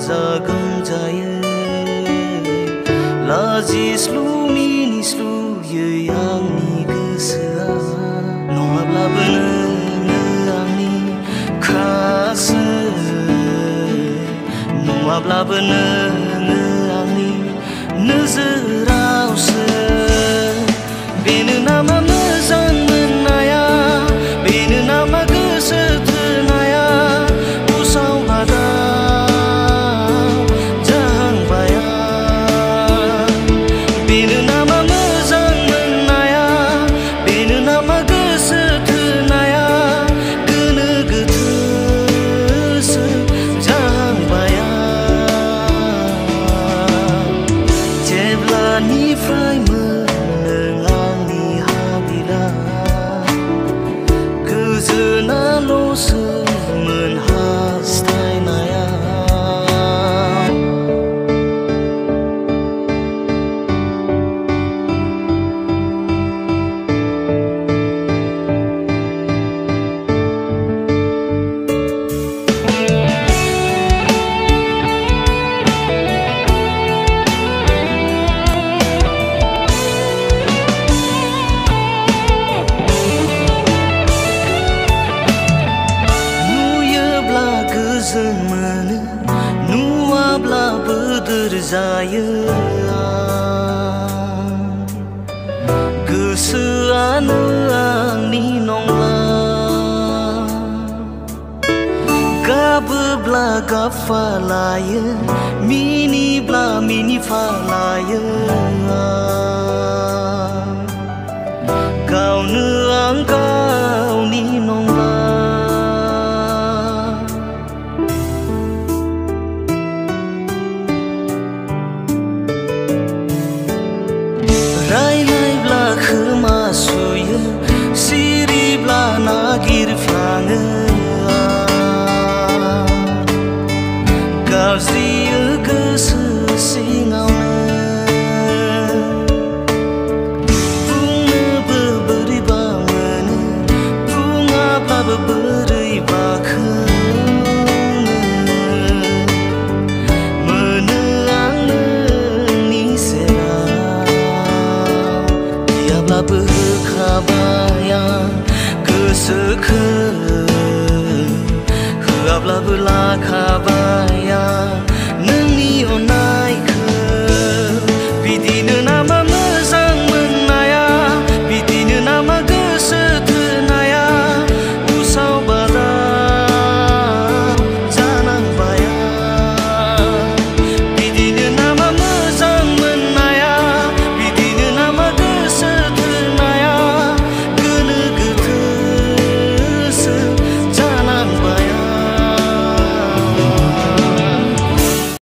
जागोन जायो लाजिस्लु मिनिस्लुयै आंनि गोसोआ नङाब्लाबो नोङो आंनि खासो नङाब्लाबो नोङो आंनि नोजोरावसो बेनो नामा मोजां मोननाया बेनो नामा गोसो थोनाया उसाव बादाव जाहांबाया बेनो नामा मोजां मोननाया बेनो नामा गोसो थोनाया गोनो गोथोसो जाहांबाया जेब्लानिफ्राय गोजोनाल'सोमोन हास्थायनाया गोजोन मोनो नुवाब्लाबो बोदोर जायो गोसोआनो आंनि नंला गाबोब्ला गाबफालायो मिनिब्ला मिनिफालायो